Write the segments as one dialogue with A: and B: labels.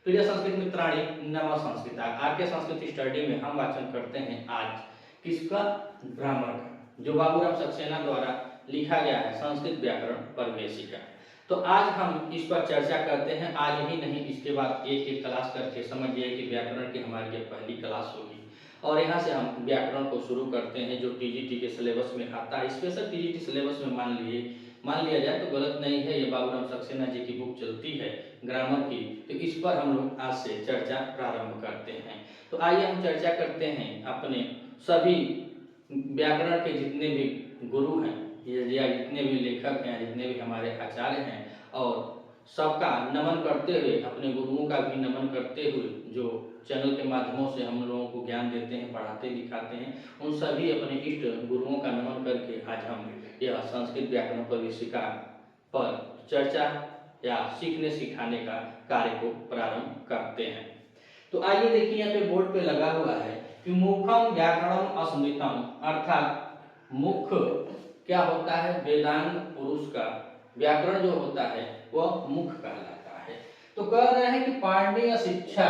A: प्रिय संस्कृत मित्राणि नमः संस्कृता। आर संस्कृत स्टडी में हम वाचन करते हैं आज किसका, ग्रामर का, जो बाबूराम सक्सेना द्वारा लिखा गया है संस्कृत व्याकरण परिवेशिका। तो आज हम इस पर चर्चा करते हैं। आज ही नहीं, इसके बाद एक एक क्लास करके समझिए कि व्याकरण की हमारी ये पहली क्लास होगी और यहाँ से हम व्याकरण को शुरू करते हैं जो टीजीटी के सिलेबस में आता है। स्पेशल टीजीटी सिलेबस में मान लिया जाए तो गलत नहीं है। ये बाबूराम सक्सेना जी की बुक चलती है ग्रामर की, तो इस पर हम लोग आज से चर्चा प्रारंभ करते हैं। तो आइए हम चर्चा करते हैं अपने सभी व्याकरण के जितने भी गुरु हैं या जितने भी लेखक हैं, जितने भी हमारे आचार्य हैं, और सबका नमन करते हुए, अपने गुरुओं का भी नमन करते हुए, जो चैनल के माध्यमों से हम लोगों को ज्ञान देते हैं, पढ़ाते लिखाते हैं, उन सभी अपने इष्ट गुरुओं का नमन करके आज हम यह संस्कृत व्याकरण परिवेशिका पर चर्चा या सीखने सिखाने का कार्य को प्रारंभ करते हैं। तो आइए देखिए, यहाँ पे बोर्ड पे लगा हुआ है कि मुखम व्याकरणम अस्मृतम, अर्थात मुख क्या होता है, वेदांग पुरुष का व्याकरण जो होता है वह मुख कहलाता है। तो कह रहे हैं कि पाणिनीय शिक्षा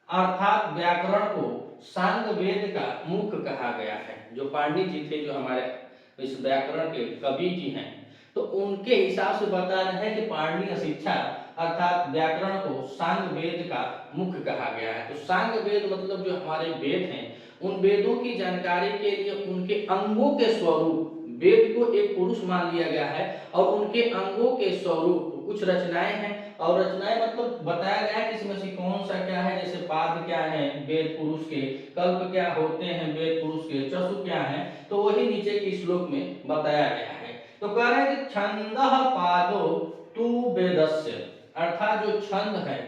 A: अर्थात व्याकरण को सांग वेद का मुख कहा गया है। जो पाणिनि जी थे, जो हमारे इस व्याकरण के कवि जी हैं, तो उनके हिसाब से बता रहे हैं कि पाणिनीय शिक्षा अर्थात व्याकरण को सांग वेद का मुख कहा गया है। तो सांग वेद मतलब जो हमारे वेद हैं, उन वेदों की जानकारी के लिए उनके अंगों के स्वरूप, वेद को एक पुरुष मान लिया गया है और उनके अंगों के स्वरूप कुछ रचनाएं हैं, और रचनाएं मतलब बताया गया है कि इसमें से कौन सा क्या है। जैसे पाद क्या है वेद पुरुष के, कल्प क्या होते हैं वेद पुरुष के, चसु क्या है, तो वही नीचे के श्लोक में बताया गया है। तो कह रहे हैं कि छंदः पादो तु वेदस्य, अर्थात जो छंद है,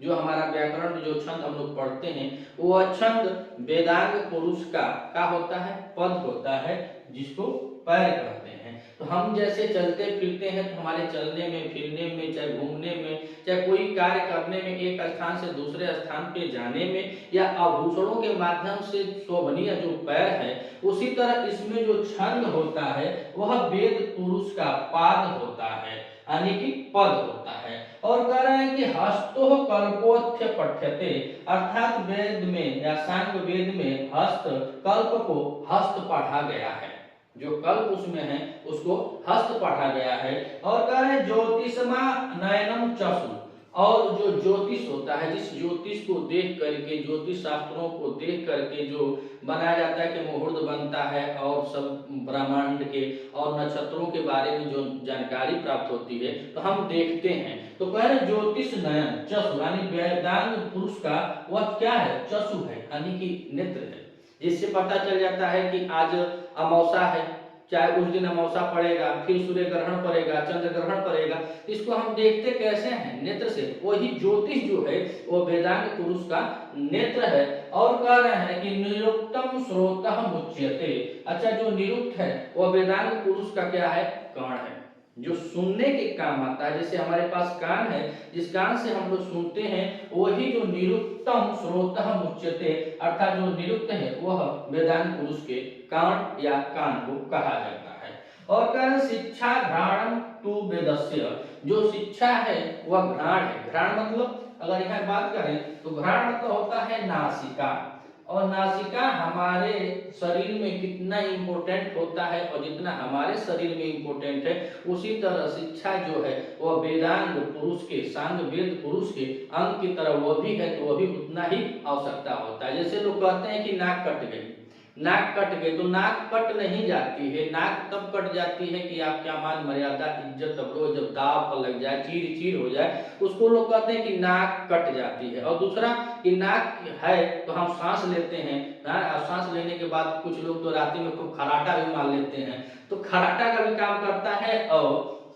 A: जो हमारा व्याकरण में जो छंद हम लोग पढ़ते हैं, वह छंद वेदांग पुरुष का होता है, पद होता है, जिसको पैर कहते हैं। तो हम जैसे चलते फिरते हैं, तो हमारे चलने में, फिरने में, चाहे घूमने में, चाहे कोई कार्य करने में, एक स्थान से दूसरे स्थान पे जाने में, या आभूषणों के माध्यम से शोभनीय जो पैर है, उसी तरह इसमें जो छंद होता है वह वेद पुरुष का पाद होता है, यानी कि पद होता है। और कह रहे हैं कि हस्तो कल्पोथ्य पठ्यते, अर्थात वेद में या सांग वेद में हस्त कल्प को हस्त पढ़ा गया है, जो कल्प उसमें है उसको हस्त पढ़ा गया है। और कह रहे हैं ज्योतिषमा नयनम चसु, और जो ज्योतिष होता है, जिस ज्योतिष को देख करके, ज्योतिष शास्त्रों को देख करके जो बनाया जाता है कि मुहूर्त बनता है और सब ब्रह्मांड के और नक्षत्रों के बारे में जो जानकारी प्राप्त होती है, तो हम देखते हैं। तो कह रहे ज्योतिष नयन चसु, यानी वेदांग पुरुष का वह क्या है, चसु है, यानी कि नेत्र है, जिससे पता चल जाता है कि आज अमावस्या है, चाहे उस दिन अमावस्या पड़ेगा, फिर सूर्य ग्रहण पड़ेगा, चंद्र ग्रहण पड़ेगा, इसको हम देखते कैसे हैं, नेत्र से। वही ज्योतिष जो है वो वेदांग पुरुष का नेत्र है। और कह रहे हैं कि निरुक्तम श्रोतः मुच्यते, अच्छा जो निरुक्त है वह वेदांग पुरुष का क्या है, कान है, जो सुनने के काम आता है। जैसे हमारे पास कान है, जिस कान से हम लोग सुनते हैं, वही जो निरुक्तम श्रोतः मुच्यते, अर्थात जो निरुक्त है वह वेदांग पुरुष के कान या कान को कहा जाता है। और कह शिक्षा घ्राणम तु वेदस्य, जो शिक्षा है वह घ्राण है। घ्राण मतलब अगर यहाँ बात करें तो घ्राण मतलब होता है नासिका, और नासिका हमारे शरीर में कितना इंपॉर्टेंट होता है, और जितना हमारे शरीर में इंपॉर्टेंट है, उसी तरह शिक्षा जो है वह वेदांग पुरुष के, सांग वेद पुरुष के अंग की तरह वह भी है, तो वह भी उतना ही आवश्यकता होता है। जैसे लोग कहते हैं कि नाक कट गई, नाक कट गई, तो नाक कट नहीं जाती है, नाक तब कट जाती है कि आप क्या मान मर्यादा इज्जत अबरो जब दाव पर लग जाए, चीर चीर हो जाए, उसको लोग कहते हैं कि नाक कट जाती है। और दूसरा कि नाक है तो हम सांस लेते हैं, सांस लेने के बाद कुछ लोग तो रात्रि में खूब खराटा भी मार लेते हैं, तो खराटा का भी काम करता है और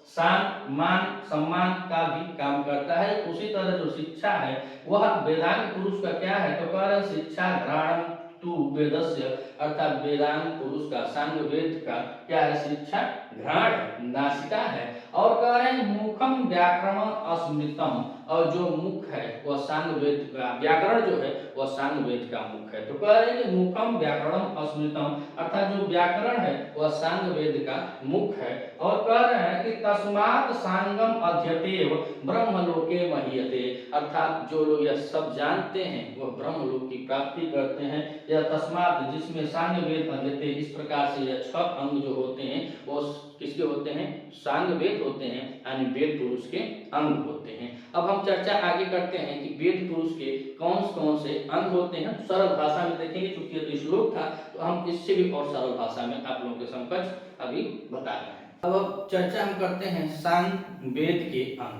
A: सान मान सम्मान का भी काम करता है। उसी तरह जो शिक्षा है वह वेदांग पुरुष का क्या है, तो कह रहे शिक्षा घ्राण तु वेदस्य, अर्थात वेदांग पुरुष का, सांग वेद का क्या है, शिक्षा घ्राण नासिका है। और कह रहे हैं मुखम व्याकरण अस्मृतम, और जो मुख है वह सांगवेद का, व्याकरण जो है वह सांगवेद का मुख है। तो कह रहे हैं कि मुखम व्याकरणम अस्मृतम, अर्थात जो व्याकरण है वह सांगवेद का मुख है। और कह रहे हैं कि तस्मात् सांगम अध्यतेव ब्रह्मलोके महीयते, अर्थात जो लोग यह सब जानते हैं वह ब्रह्मलोक की प्राप्ति करते हैं। या तस्मात् जिसमें सांगवेद अध्यते, इस प्रकार से यह 6 अंग जो होते हैं वो किसके होते हैं, सांगवेद होते हैं, यानी वेद पुरुष के अंग होते हैं। अब हम चर्चा आगे करते हैं कि वेद पुरुष के कौन कौन से अंग होते हैं, सरल भाषा में देखेंगे, क्योंकि ये तो श्लोक था तो हम इससे भी और सरल भाषा में आप लोगों के समक्ष अभी बता रहे हैं। अब चर्चा हम करते हैं सांगवेद के अंग।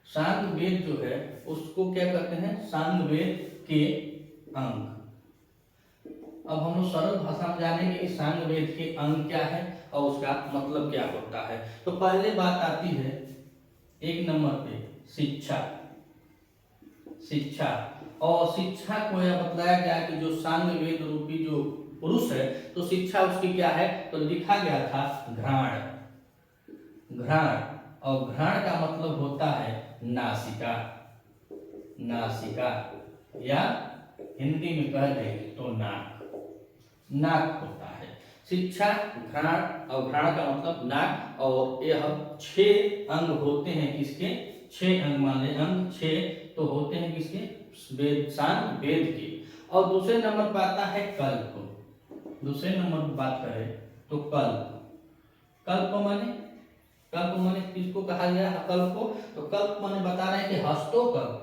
A: सांगवेद जो है उसको क्या कहते हैं, सांगवेद के अंग। अब हम लोग सरल भाषा में जानेंगे कि सांगवेद के अंग क्या है और उसका मतलब क्या होता है। तो पहले बात आती है 1 नंबर पे शिक्षा। और शिक्षा को यह बताया गया कि जो सांगवेद रूपी जो पुरुष है तो शिक्षा उसकी क्या है, तो लिखा गया था घ्राण। और घ्राण का मतलब होता है नासिका, या हिंदी में कह दे तो नाक होता है। शिक्षा, घ्राण, और घ्राण का मतलब नाक। और यह 6 अंग होते हैं किसके, 6 अंग, मान ले अंग 6 तो होते हैं किसके, सांगवेद के। और दूसरे नंबर पर आता है कल्प। दूसरे नंबर पर बात करें तो कल्प माने किसको कहा गया है, कल्प को। तो कल्प माने बता रहे हैं कि हस्तोकल्प।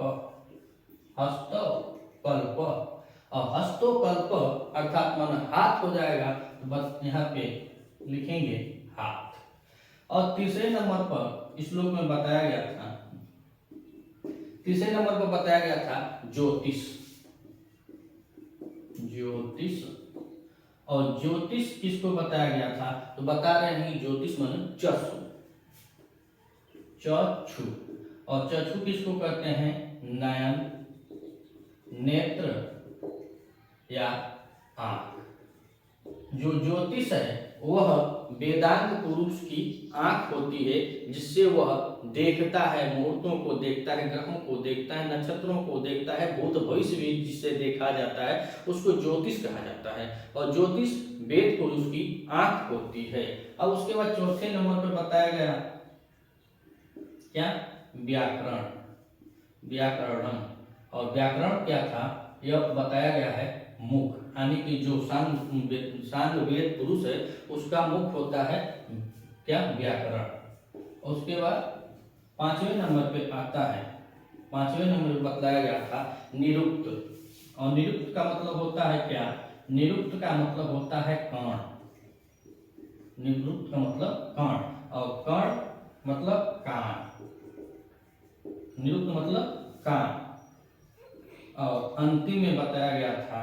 A: और हस्तोकल्प अर्थात मन हाथ हो जाएगा, तो बस यहाँ पे लिखेंगे हाथ। और तीसरे नंबर पर श्लोक में बताया गया था ज्योतिष। और ज्योतिष किसको बताया गया था, तो बता रहे हैं ज्योतिष माने चक्षु। और चक्षु किसको कहते हैं, नयन, नेत्र या आंख। जो ज्योतिष है वह वेदांत पुरुष की आंख होती है, जिससे वह देखता है, मुहूर्तों को देखता है, ग्रहों को देखता है, नक्षत्रों को देखता है, भूत भविष्य भी जिससे देखा जाता है उसको ज्योतिष कहा जाता है। और ज्योतिष वेद पुरुष की आंख होती है। अब उसके बाद चौथे नंबर पर बताया गया क्या, व्याकरण। और व्याकरण क्या था, यह बताया गया है मुख, यानी कि जो सांगवेद पुरुष है उसका मुख होता है क्या, व्याकरण। उसके बाद 5वें नंबर पे आता है, 5वें नंबर पे बताया गया था निरुक्त। और निरुक्त का मतलब होता है क्या, निरुक्त का मतलब होता है कण। निरुक्त का मतलब कण, और कण मतलब कान। निरुक्त मतलब कान। और अंतिम में बताया गया था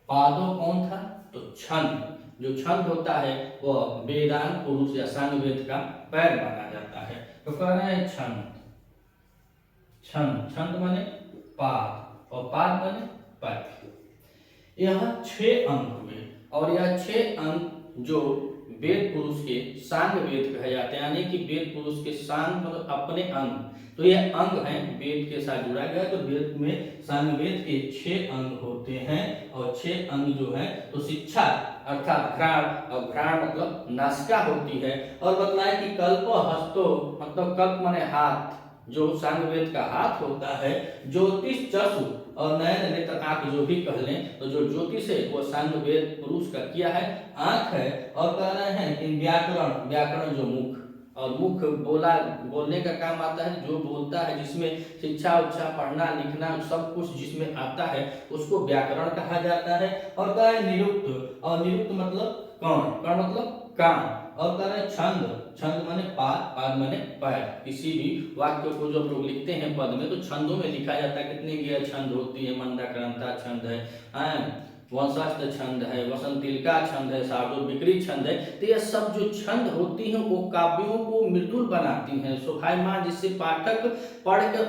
A: पादों कौन था, तो छंद। जो छंद होता है वह वेदांत पुरुष या सांगवेद का पैर माना जाता है। तो कह रहे हैं छंद माने पाद, और पाद माने पैर। यह 6 अंग हुए। और यह 6 अंग जो वेद पुरुष के सांगवेद कहे जाते हैं, यानी कि वेद पुरुष के सांग मतलब अपने अंग। तो यह अंग है, वेद के साथ जुड़ा गया। तो वेद में सांगवेद के 6 अंग होते हैं। और 6 अंग जो है तो शिक्षा अर्थात घ्राण, और घ्राण मतलब नासिका होती है। और बतलाए कि कल्प हस्तो मतलब कल्प माने हाथ, जो सांगवेद का हाथ होता है। ज्योतिष चक्षु, और नयन नेत्र आंख जो भी कह लें, तो जो ज्योतिष है वो सांगवेद पुरुष का किया है, आंख है। और कह रहे हैं कि व्याकरण जो मुख, और मुख बोलने का काम आता है, जो बोलता है, जिसमें शिक्षा उच्छा पढ़ना लिखना सब कुछ जिसमें आता है उसको व्याकरण कहा जाता है। और कह रहे निरुक्त, और निरुक्त मतलब कण मतलब कान। और कह रहे छंद माने पाद माने पैर। किसी भी वाक्य को जब लोग लिखते हैं पद में तो छंदों में लिखा जाता है। कितनी गियर छंद होती है, मंदाक्रांता छंद है, वंशास्त्र छंद है, वसंतिलिका छंद है, शार्दूल विकृत छंद है। तो ये सब जो छंद होती हैं वो काव्यों को मृदुल बनाती हैं, शोभायमान, जिससे पाठक पढ़कर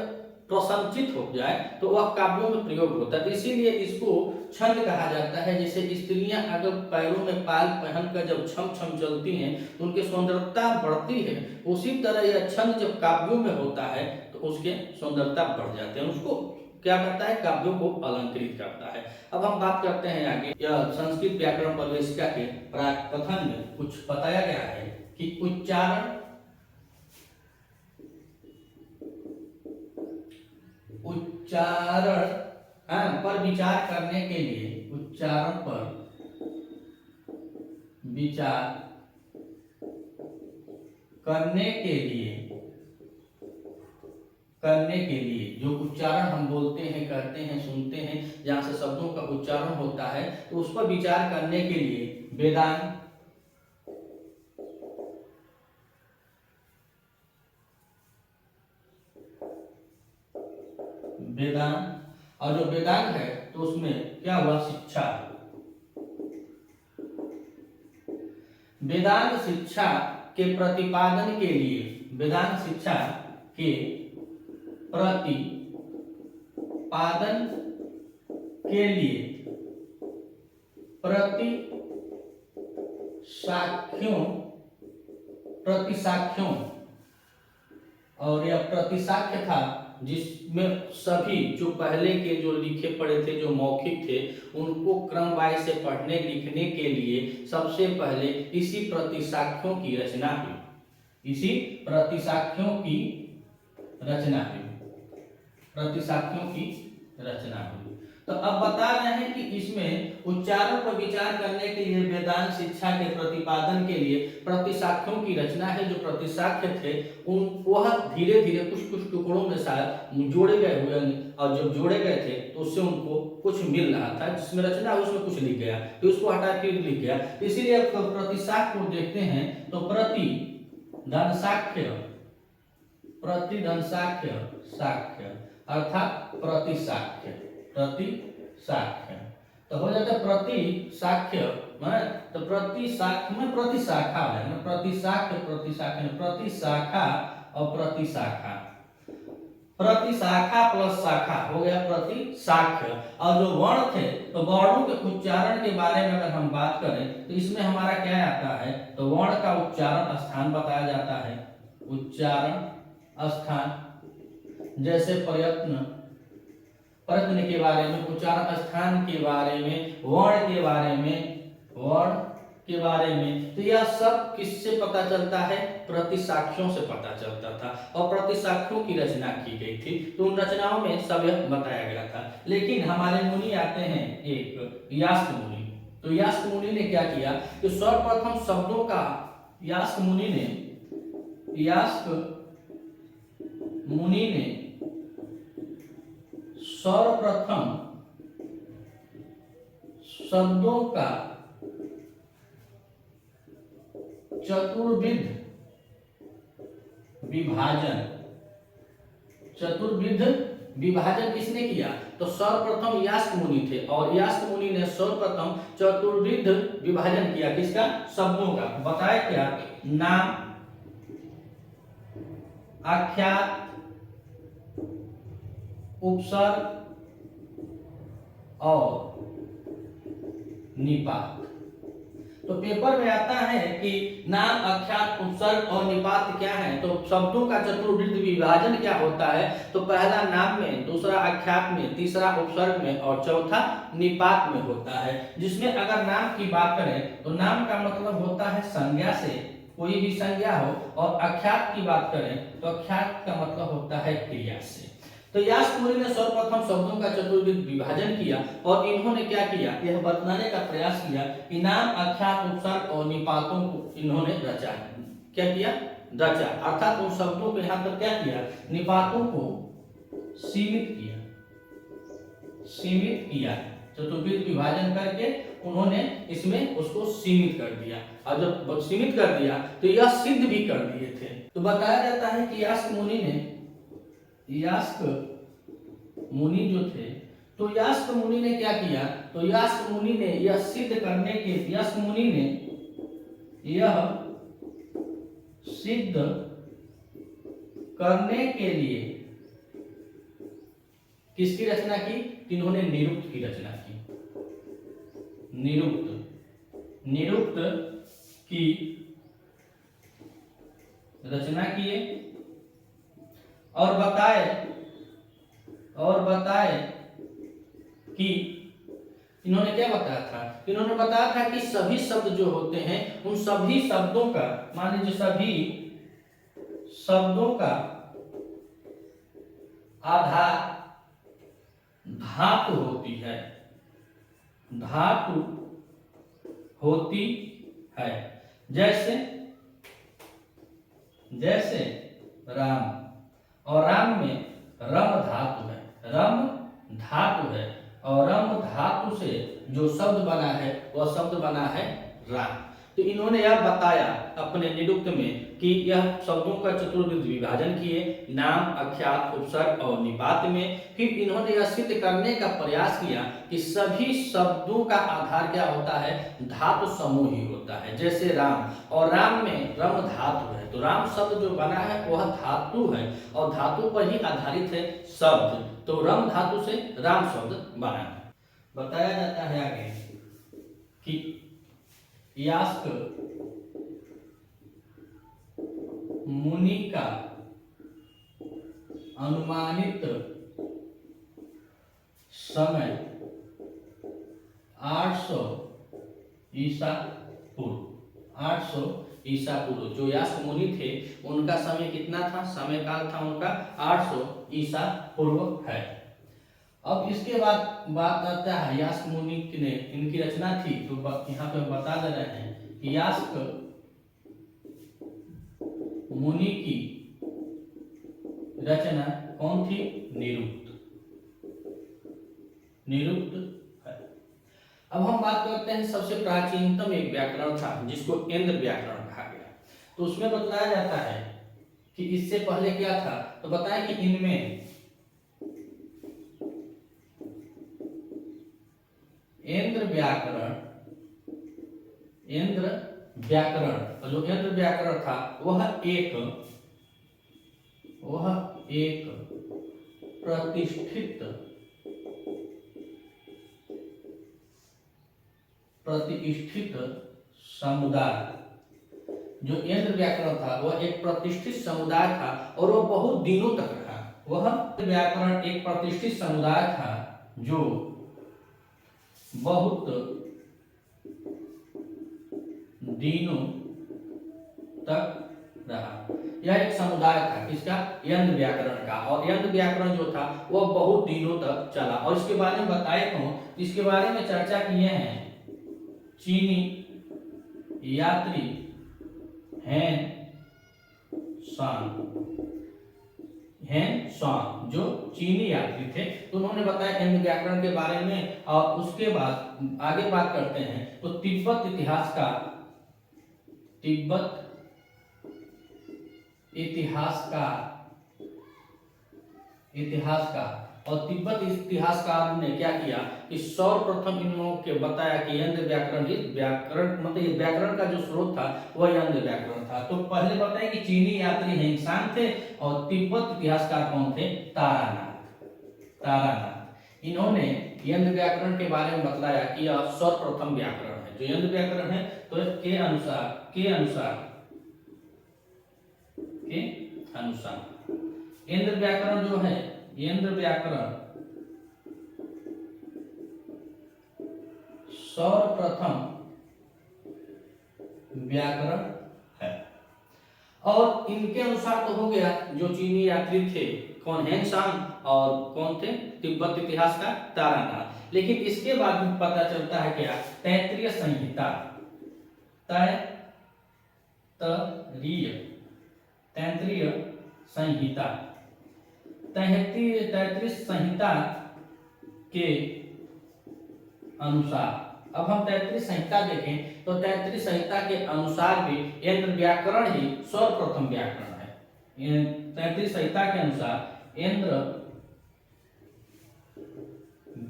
A: प्रसन्नचित हो जाए, तो वह काव्यों में प्रयोग होता है। तो इसीलिए इसको छंद कहा जाता है। जैसे स्त्रियां अगर पैरों में पाल पहनकर जब छम छम चलती हैं तो उनकी सुंदरता बढ़ती है, उसी तरह यह छंद जब काव्यों में होता है तो उसके सुंदरता बढ़ जाते हैं, उसको क्या करता है, काव्यों को अलंकृत करता है। अब हम बात करते हैं आगे, यह संस्कृत व्याकरण प्रवेशिका के कथन में कुछ बताया गया है कि उच्चारण पर विचार करने के लिए, उच्चारण पर विचार करने के लिए जो उच्चारण हम बोलते हैं, करते हैं, सुनते हैं, जहां से शब्दों का उच्चारण होता है, तो उस पर विचार करने के लिए वेदांग और जो वेदांग है तो उसमें क्या हुआ, शिक्षा। वेदांत शिक्षा के प्रतिपादन के लिए, वेदांत शिक्षा के प्रतिपादन के लिए प्रतिसाक्ष्यों और यह प्रतिसाक्ष्य था जिसमें सभी जो पहले के जो लिखे पढ़े थे, जो मौखिक थे, उनको क्रम वाइज से पढ़ने लिखने के लिए सबसे पहले इसी प्रतिसाक्ष्यों की रचना हुई, इसी प्रतिसाक्ष्यों की रचना हुई। तो अब बता रहे हैं कि इसमें उच्चारण पर विचार करने के लिए वेदांत शिक्षा के प्रतिपादन के लिए प्रतिसाक्ष्यों की रचना है। जो प्रतिसाक्ष्य थे उन वह धीरे धीरे कुछ टुकड़ों में शायद जोड़े गए हुए, और जब जोड़े गए थे तो उससे उनको कुछ मिल रहा था, जिसमें रचना उसमें कुछ लिख गया तो उसको हटा के लिख गया। इसीलिए प्रतिसाक्ष्य को देखते हैं तो प्रतिधनसाक्ष्य साक्ष्य अर्थात प्रतिसाक्ष्य तो हो जाता है प्रतिसाक्ष्य, तो प्रतिसाक्ष्य में प्रतिशाखा है, प्रतिशाखा और प्रतिशाखा, प्रतिशाखा प्लस शाखा हो गया प्रतिसाक्ष्य। और जो वर्ण थे तो वर्णों के उच्चारण के बारे में अगर हम बात करें तो इसमें हमारा क्या आता है, तो वर्ण का उच्चारण स्थान बताया जाता है, उच्चारण स्थान, जैसे प्रयत्न के बारे में, उच्चारण स्थान के बारे में, वर्ण के बारे में, तो यह सब किससे पता चलता है, प्रतिसाक्ष्यों से पता चलता था, और प्रतिसाक्ष्यों की रचना की गई थी। तो उन रचनाओं में सब यह बताया गया था। लेकिन हमारे मुनि आते हैं एक यास्क मुनि, तो यास्क मुनि ने क्या किया कि सर्वप्रथम शब्दों का यास्क मुनि ने सर्वप्रथम शब्दों का चतुर्विध विभाजन किसने किया, तो सर्वप्रथम यास्क मुनि थे, और यास्क मुनि ने सर्वप्रथम चतुर्विध विभाजन किया, किसका, शब्दों का। बताया क्या, नाम, आख्यात, उपसर्ग और निपात। तो पेपर में आता है कि नाम, आख्यात, उपसर्ग और निपात क्या है, तो शब्दों का चतुर्विध विभाजन क्या होता है, तो पहला नाम में, दूसरा आख्यात में, तीसरा उपसर्ग में और चौथा निपात में होता है। जिसमें अगर नाम की बात करें तो नाम का मतलब होता है संज्ञा से, कोई भी संज्ञा हो, और आख्यात की बात करें तो आख्यात का मतलब होता है क्रिया से। तो यास्क मुनि ने सर्वप्रथम शब्दों का चतुर्विध विभाजन किया, और इन्होंने क्या किया, यह बताने का प्रयास किया कि नाम, आख्यात, उपसर्ग और निपातों को इन्होंने रचा। क्या किया, रचा, अर्थात उन शब्दों को यहाँ पर क्या किया, निपातों को सीमित किया, चतुर्विध विभाजन करके उन्होंने इसमें उसको सीमित कर दिया, और जब सीमित कर दिया तो यह सिद्ध भी कर दिए थे। तो बताया जाता है कि यास्क मुनि जो थे, तो यास्क मुनि ने क्या किया, तो यास्क मुनि ने यह सिद्ध करने के, यास्क मुनि ने यह सिद्ध करने के लिए किसकी रचना की, इन्होंने निरुक्त की रचना की। निरुक्त की रचना किए और बताए कि इन्होंने क्या बताया था, इन्होंने बताया था कि सभी शब्द जो होते हैं उन सभी शब्दों का, मान लीजिए सभी शब्दों का आधार धातु होती है, धातु होती है। जैसे राम, और राम में रम धातु है, और रम धातु से जो शब्द बना है वह शब्द बना है राम। तो इन्होंने यह बताया अपने निरुक्त में कि यह शब्दों का चतुर्विध विभाजन किए, नाम, अख्यात, उपसर्ग और निपात में। फिर इन्होंने यह सिद्ध करने का प्रयास किया कि सभी शब्दों का आधार क्या होता है, धातु समूह ही होता है। जैसे राम, और राम में रम धातु है, तो राम शब्द जो बना है वह धातु है और धातु पर ही आधारित है शब्द, तो रम धातु से राम शब्द बना है। बताया जाता है आगे कि यास्क मुनि का अनुमानित समय 800 ईसा पूर्व, 800 ईसा पूर्व। जो यास्क मुनि थे उनका समय कितना था, समय काल था उनका 800 ईसा पूर्व है। अब इसके बाद बात आता है यास्क मुनि ने इनकी रचना थी, तो यहाँ पे बता दे रहे हैं कि यास्क मुनि की रचना कौन थी, निरुक्त है। अब हम बात करते हैं सबसे प्राचीनतम एक व्याकरण था जिसको इंद्र व्याकरण कहा गया। तो उसमें बताया जाता है कि इससे पहले क्या था, तो बताया कि इनमें इंद्र व्याकरण, जो इंद्र व्याकरण था वह एक प्रतिष्ठित समुदाय, जो इंद्र व्याकरण था वह एक प्रतिष्ठित समुदाय था और वह बहुत दिनों तक रहा। वह व्याकरण एक प्रतिष्ठित समुदाय था जो बहुत दिनों तक रहा। यह एक समुदाय था किसका, यंत्र व्याकरण का, और यंत्र व्याकरण जो था वह बहुत दिनों तक चला। और इसके बारे में बताए तो इसके बारे में चर्चा किए हैं चीनी यात्री हेन सांग, जो चीनी यात्री थे, तो उन्होंने बताया हिंद व्याकरण के बारे में। और उसके बाद आगे बात करते हैं तो तिब्बत इतिहासकार और तिब्बत इतिहासकार ने क्या किया कि सर्वप्रथम इन लोगों के बताया कि यंत्र व्याकरण मतलब ये व्याकरण का जो स्रोत था वह यंत्र व्याकरण था। तो पहले बताया कि चीनी यात्री हेंगसांग थे और तिब्बत इतिहासकार कौन थे, तारानाथ। इन्होंने यंत्र व्याकरण के बारे में बताया कि यह सर्वप्रथम व्याकरण है। जो यंत्र व्याकरण है तो के अनुसार इंद्र व्याकरण जो है, इंद्र व्याकरण सर्वप्रथम व्याकरण है। और इनके अनुसार तो हो गया जो चीनी यात्री थे कौन, हेंगसांग, और कौन थे, तिब्बत इतिहास का तारानाथ। लेकिन इसके बाद भी पता चलता है क्या, तैत्तिरीय संहिता, तैत्तिरीय संहिता के अनुसार, अब हम तैत्तिरीय संहिता देखें तो तैत्तिरीय संहिता के अनुसार भी यंत्र व्याकरण ही सर्वप्रथम व्याकरण है। तैत्तिरीय संहिता के अनुसार यंत्र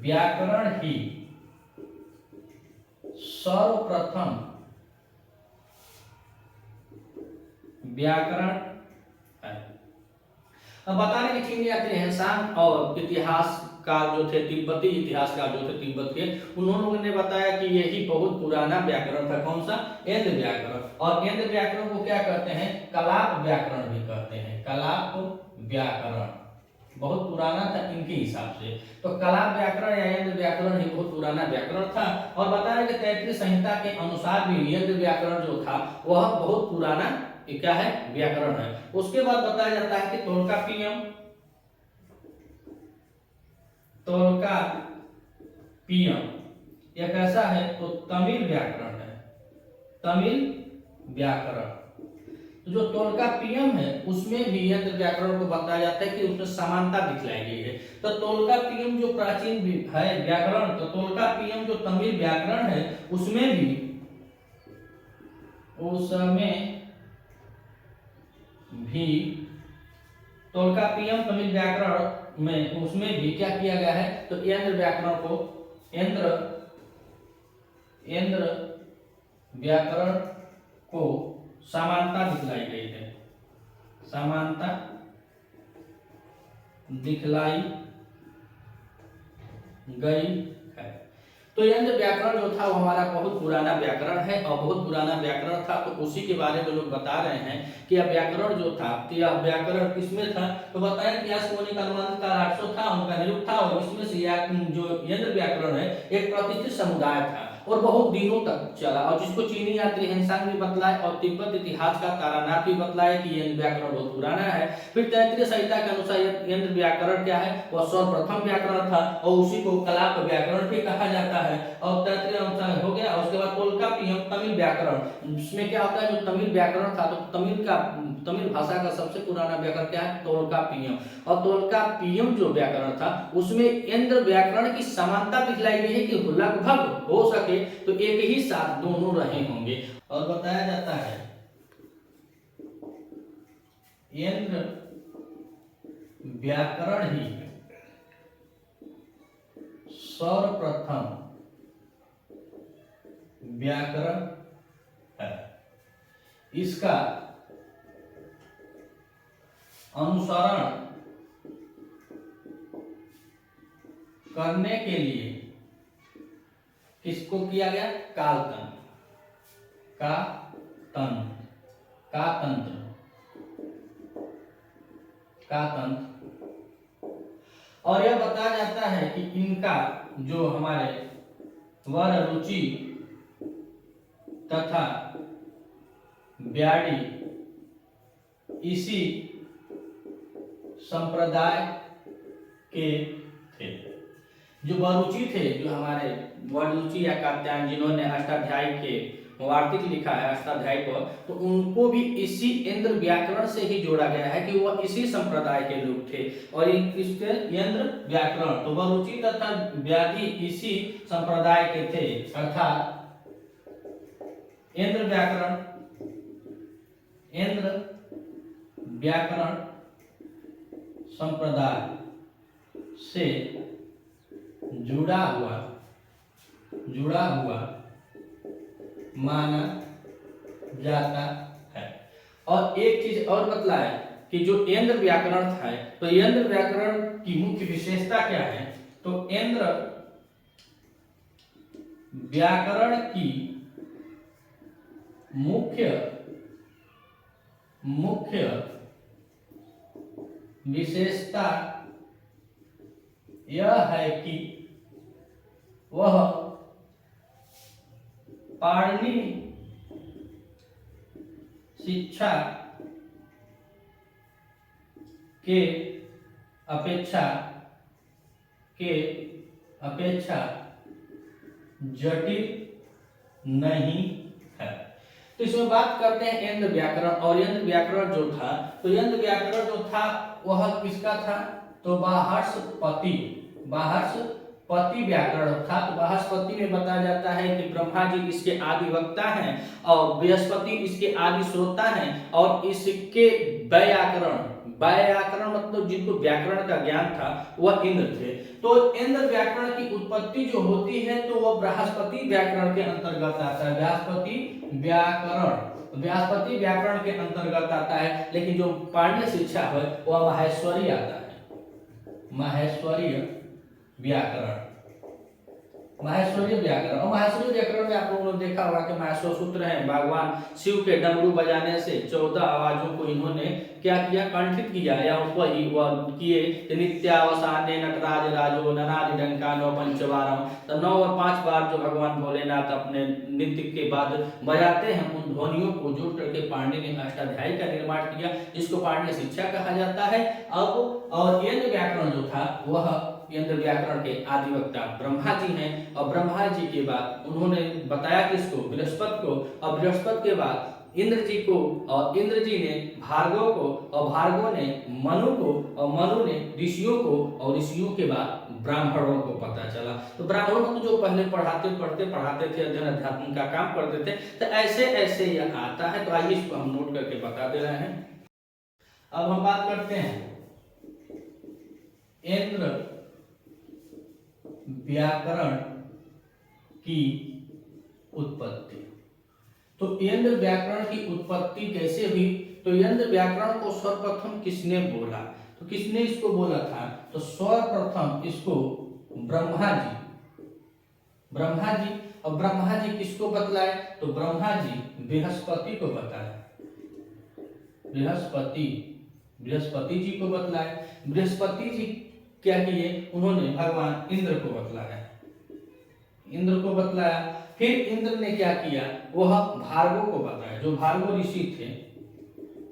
A: व्याकरण ही सर्वप्रथम व्याकरण है। अब बता रहे कि चीनी यात्री हेंगसांग और इतिहास काल जो थे, तिब्बती इतिहासकार जो थे तिब्बत के, उन्होंने ने बताया कि यही बहुत पुराना व्याकरण था। कौन सा? एंद व्याकरण। और एंद व्याकरण को क्या कहते हैं? कलाप व्याकरण भी कहते हैं। कलाप व्याकरण बहुत पुराना था इनके हिसाब से। तो कलाप व्याकरण या एंद व्याकरण ही बहुत पुराना व्याकरण था। और बताया कि तैत्तिरीय संहिता के अनुसार भी एंद व्याकरण जो था वह बहुत पुराना क्या है? व्याकरण है। उसके बाद बताया जाता है कि तोल्काप्पियम। तोल्काप्पियम यह कैसा है? तो तमिल व्याकरण है। तमिल व्याकरण। तो जो तोल्काप्पियम है उसमें भी यंत्र व्याकरण को बताया जाता है कि उसमें समानता दिखलाई गई है। तो तोल्काप्पियम जो प्राचीन है व्याकरण, तो तोल्काप्पियम जो तमिल व्याकरण है उसमें भी तोल्काप्पियम तमिल व्याकरण में उसमें भी क्या किया गया है? तो यंत्र व्याकरण को यंत्र व्याकरण को समानता दिखलाई गई है। समानता दिखलाई गई है। तो यंत्र व्याकरण जो था वो हमारा बहुत पुराना व्याकरण है और बहुत पुराना व्याकरण था। तो उसी के बारे में लोग बता रहे हैं कि यह व्याकरण जो था, तो यह व्याकरण किसमें था? तो बताया कि यास्कोनी का अनुमानित काल 800 था, उनका निरुक्त था। और इसमें से जो यंत्र व्याकरण है एक प्रतिष्ठित समुदाय था और बहुत दिनों तक चला, और जिसको चीनी यात्री हेनसांग भी बतलाए और तिब्बत इतिहास का तारानाथ भी बतलाए कि यंत्र व्याकरण बहुत पुराना है। फिर तैत्तिरीय संहिता के अनुसार यंत्र व्याकरण क्या है? वह सर्वप्रथम व्याकरण था और उसी को कलाप व्याकरण भी कहा जाता है। और तैत्तिरीय अनुसार हो गया। उसके बाद तोल्काप्पियम तमिल व्याकरण, इसमें क्या होता है? जो तमिल व्याकरण था, तो तमिल भाषा का सबसे पुराना व्याकरण क्या है? तोल्काप्पियम। और तोल्काप्पियम जो व्याकरण था उसमें यंत्र व्याकरण की समानता दिखलाई गई है कि लगभग हो सके तो एक ही साथ दोनों रहे होंगे। और बताया जाता है यंत्र व्याकरण ही सर्वप्रथम व्याकरण है। इसका अनुसरण करने के लिए किसको किया गया? का तंत्र। और यह बताया जाता है कि इनका जो हमारे वर रुचि तथा ब्याडी इसी संप्रदाय के थे। जो वरुचि थे, जो हमारे वरुचि या कात्यायन जिन्होंने अष्टाध्यायी के वार्तिक लिखा है अष्टाध्यायी पर, तो उनको भी इसी यंत्र व्याकरण से ही जोड़ा गया है कि वह इसी संप्रदाय के लोग थे। और इसके यंत्र व्याकरण, तो वरुचि तथा व्याधि इसी संप्रदाय के थे, अर्थात यंत्र व्याकरण संप्रदाय से जुड़ा हुआ माना जाता है। और एक चीज और बतलाया कि जो यंत्र व्याकरण था, तो यंत्र व्याकरण की मुख्य विशेषता क्या है? तो यंत्र व्याकरण की मुख्य विशेषता यह है कि वह पाणिनि शिक्षा के अपेक्षा जटिल नहीं है। तो इसमें बात करते हैं यंत्र व्याकरण। और यंत्र व्याकरण जो था, तो यंत्र व्याकरण जो था वह किसका था? तो बाहस्पति व्याकरण था। तो बाहस्पति में बताया जाता है कि ब्रह्मा जी इसके आदि वक्ता हैं और बृहस्पति इसके आदि श्रोता हैं। और इसके व्याकरण मतलब जिनको व्याकरण का ज्ञान था वह इंद्र थे। तो इंद्र व्याकरण की उत्पत्ति जो होती है तो वह बृहस्पति व्याकरण के अंतर्गत आता है। बृहस्पति व्याकरण के अंतर्गत आता है। लेकिन जो पांड्य शिक्षा है वह माहेश्वरी आता है। माहेश्वरीय व्याकरण, माहेश्वरीय व्याकरण। और माहेश्वरीय व्याकरण में आप लोगों ने देखा होगा कि माहेश्वर सूत्र है, भगवान शिव के डमरू बजाने से 14 आवाजों को इन्होंने क्या किया, कंठित किया, या वही वह किए। नित्यावसाने नटराज राजो ननादि डंकानो पंचवारम, तो 9 और 5 बार जो भगवान भोलेनाथ अपने नृत्य के बाद बजाते हैं, उन ध्वनियों को जोड़ करके पांडे ने अष्टाध्यायी का निर्माण किया। इसको पांडे शिक्षा कहा जाता है। अब और यंत्र व्याकरण जो था वह यंत्र व्याकरण के आदिवक्ता ब्रह्मा जी हैं, और ब्रह्मा जी के बाद उन्होंने बताया किसको, बृहस्पति को, और बृहस्पति के बाद इंद्र जी को, और इंद्र जी ने भार्गव को, और भार्गव ने मनु को, और मनु ने ऋषियों को, और ऋषियों के बाद ब्राह्मणों को पता चला। तो ब्राह्मणों को जो पहले पढ़ाते थे, अध्ययन अध्यात्म का काम करते थे, तो ऐसे ऐसे यह आता है। तो आइए इसको हम नोट करके बता दे रहे हैं। अब हम बात करते हैं इंद्र व्याकरण की उत्पत्ति। तो यंत्र व्याकरण की उत्पत्ति कैसे हुई? तो यंत्र व्याकरण को सर्वप्रथम किसने बोला? तो किसने इसको बोला था? तो सर्वप्रथम इसको ब्रह्मा जी। और ब्रह्मा जी किसको बतलाए? तो ब्रह्मा जी बृहस्पति को बताए, बृहस्पति जी को बतलाए। बृहस्पति जी क्या किए? उन्होंने भगवान इंद्र को बतलाया। फिर इंद्र ने क्या किया? वह भार्गव को बताया, जो भार्गव ऋषि थे,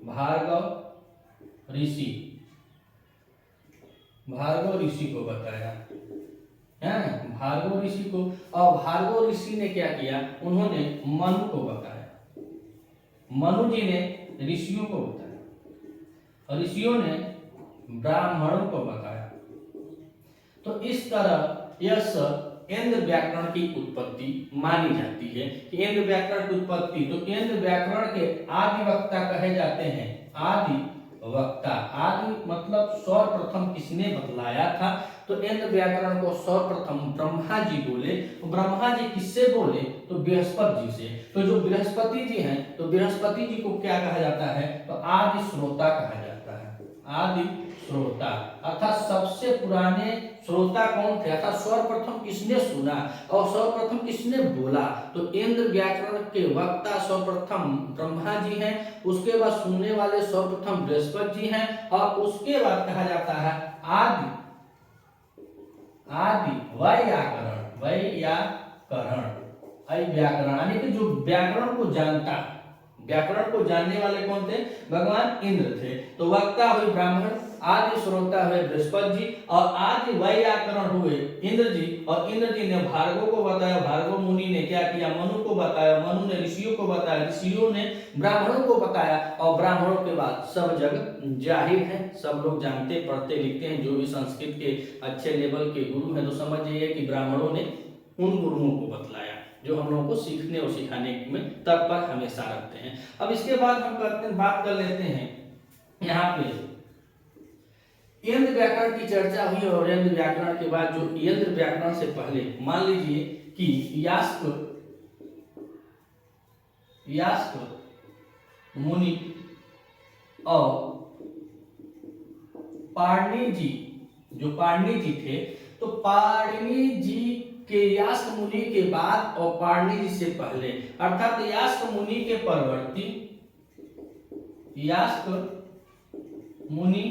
A: भार्गव ऋषि को बताया है, भार्गव ऋषि को। और भार्गव ऋषि ने क्या किया? उन्होंने मनु को बताया, मनु जी ने ऋषियों को बताया, और ऋषियों ने ब्राह्मणों को बताया। तो इस तरह यह इंद्र व्याकरण की उत्पत्ति मानी जाती है कि इंद्र व्याकरण की उत्पत्ति। तो इंद्र व्याकरण के आदिवक्ता कहे जाते हैं, आदिवक्ता। आदि मतलब सर्वप्रथम किसने बतलाया था? तो इंद्र व्याकरण को सर्वप्रथम ब्रह्मा जी बोले। तो ब्रह्मा जी किससे बोले? तो बृहस्पति जी से। तो जो बृहस्पति जी हैं, तो बृहस्पति जी को क्या कहा जाता है? तो आदि श्रोता कहा जाता है, आदि श्रोता। अर्थात सबसे पुराने श्रोता कौन थे? अर्थात सर्वप्रथम किसने सुना और सर्वप्रथम किसने बोला? तो इंद्र व्याकरण के वक्ता सर्वप्रथम ब्रह्मा जी हैं, उसके बाद सुनने वाले सर्वप्रथम बृहस्पति जी हैं, और उसके बाद कहा जाता है आदि व्याकरण, यानी कि जो व्याकरण को जानता, व्याकरण को जानने वाले कौन थे? भगवान इंद्र थे। तो वक्ता हुए ब्राह्मण, आदि श्रोता हुए बृहस्पति जी, और आदि व्याकरण हुए इंद्र जी। और इंद्र जी ने भार्गव को बताया, भार्गव मुनि ने क्या किया? मनु को बताया, मनु ने ऋषियों को बताया, ऋषियों ने ब्राह्मणों को बताया। और ब्राह्मणों के बाद सब जग जाहिर है, सब लोग जानते पढ़ते लिखते हैं, जो भी संस्कृत के अच्छे लेवल के गुरु हैं, तो समझ जाइए कि ब्राह्मणों ने उन गुरुओं को बतलाया जो हम लोगों को सीखने और सिखाने में तत्पर हमेशा रहते हैं। अब इसके बाद हम बात कर लेते हैं यहाँ पे यंत्र व्याकरण की चर्चा हुई। और यंत्र व्याकरण के बाद जो यंत्र व्याकरण से पहले मान लीजिए कि यास्क मुनि और पाणिनि जी, जो पाणिनि जी थे, तो पाणिनि जी के यास्क मुनि के बाद और पाणिनि जी से पहले, अर्थात यास्क मुनि के परवर्ती, यास्क मुनि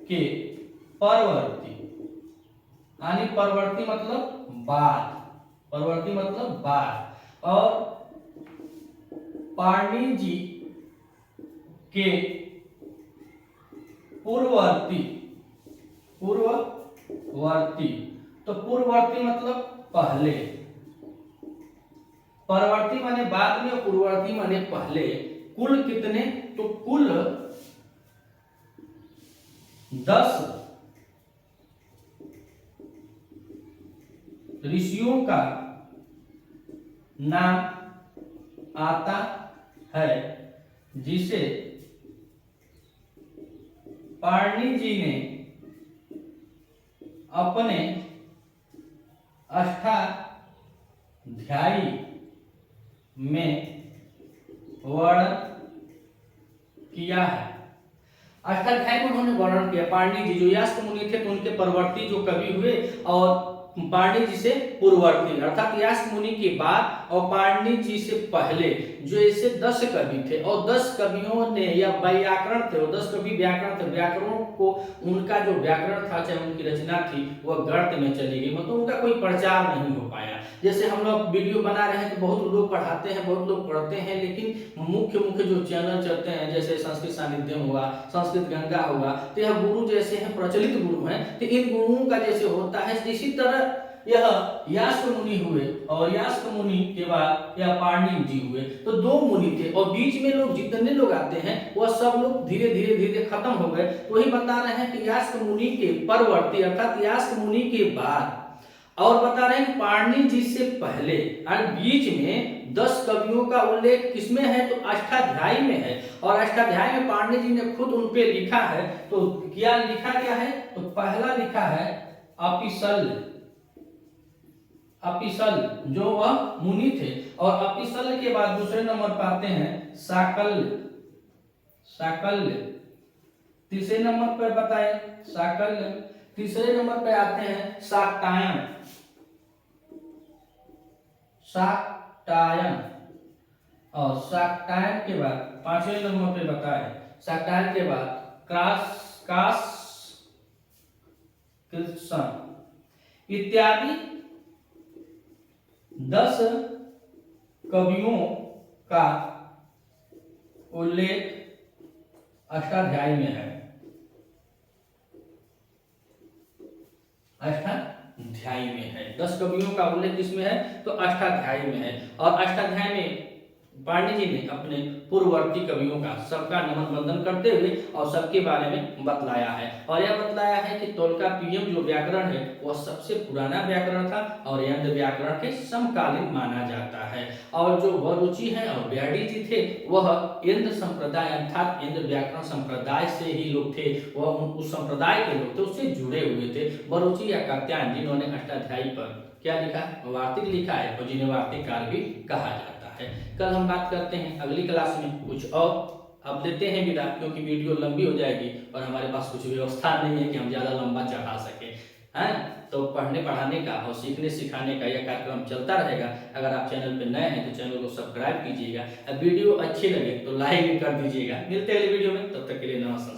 A: के परवर्ती, यानी परवर्ती मतलब बाद, और पाणिनि जी के पूर्ववर्ती, तो पूर्ववर्ती मतलब पहले, परवर्ती माने बाद में और पूर्ववर्ती माने पहले। कुल कितने? तो कुल 10 ऋषियों का नाम आता है, जिसे पाणिनि जी ने अपने अष्टाध्यायी में वर्णन किया है। अष्टाध्यायी में उन्होंने वर्णन किया। पाणिनि जी जो यास्क मुनि थे तो उनके परवर्ती जो कवि हुए, और पाणिनि जी से पूर्ववर्ती अर्थात यास्क मुनि के बाद और पाणिनि जी से पहले जो ऐसे 10 कवि थे, और 10 कवियों ने या व्याकरण थे, और 10 कवि व्याकरण थे, व्याकरणों को उनका जो व्याकरण था चाहे उनकी रचना थी वह गर्त में चली गई, मतलब उनका कोई प्रचार नहीं हो पाया। जैसे हम लोग वीडियो बना रहे हैं तो बहुत लोग पढ़ाते हैं, बहुत लोग पढ़ते हैं, लेकिन मुख्य मुख्य जो चैनल चलते हैं जैसे संस्कृत सानिध्यम हुआ, संस्कृत गंगा हुआ, तो यह गुरु जैसे हैं, प्रचलित गुरु हैं, तो इन गुरुओं का जैसे होता है इसी तरह यह यास्क मुनि हुए, और यास्क मुनि के बाद यह पाणिनि जी हुए, तो 2 मुनि थे, और बीच में लोग जितने लोग आते हैं वह सब लोग धीरे धीरे धीरे खत्म हो गए। तो वही बता रहे हैं कि यास्क मुनि के परवर्ती अर्थात यास्क मुनि के बाद, और बता रहे हैं पाणिनि जी से पहले और बीच में 10 कवियों का उल्लेख किसमें है, तो अष्टाध्यायी में है, और अष्टाध्यायी में पाणिनि जी ने खुद उन पे लिखा है। तो क्या लिखा गया है, तो पहला लिखा है अपिसल, अपिसल जो वह मुनि थे, और अपिसल के बाद दूसरे नंबर पर आते हैं साकल्य, साकल्य तीसरे नंबर पर बताए साकल्य, तीसरे नंबर पर आते हैं शाक्टायन, शाक्टायन, और शाक्टायन के बाद 5वें नंबर पे बताए शाक्टायन के बाद कास कृष्ण इत्यादि 10 कवियों का उल्लेख अष्टाध्यायी में है, अष्टाध्यायी में है। 10 कवियों का उल्लेख किसमें है, तो अष्टाध्यायी में है, और अष्टाध्यायी में पाणिनि जी ने अपने पूर्ववर्ती कवियों का सबका नमन वंदन करते हुए और सबके बारे में बतलाया है, और यह बतलाया है कि तोल्काप्पियम जो व्याकरण है वह सबसे पुराना व्याकरण था और यंत्र व्याकरण के समकालीन माना जाता है, और जो वरुचि है और ब्याडी जी थे वह इंद्र संप्रदाय अर्थात इंद्र व्याकरण संप्रदाय से ही लोग थे, वह उस संप्रदाय के लोग थे, उससे जुड़े हुए थे। वरुचि या कात्यायन जिन्होंने अष्टाध्यायी पर क्या लिखा, वार्तिक लिखा है, और जिन्हें वार्तिककार भी कहा जाता है। कल हम बात करते हैं अगली क्लास में कुछ और। अब देते हैं विदा, क्योंकि वीडियो लंबी हो जाएगी और हमारे पास कुछ व्यवस्था नहीं है कि हम ज्यादा लंबा चढ़ा सके, हैं। तो पढ़ने पढ़ाने का और सीखने सिखाने का यह कार्यक्रम चलता रहेगा। अगर आप चैनल पर नए हैं तो चैनल को सब्सक्राइब कीजिएगा, वीडियो अच्छी लगे तो लाइक भी कर दीजिएगा। मिलते हैं अगली वीडियो में, तब तक के लिए नमस्कार।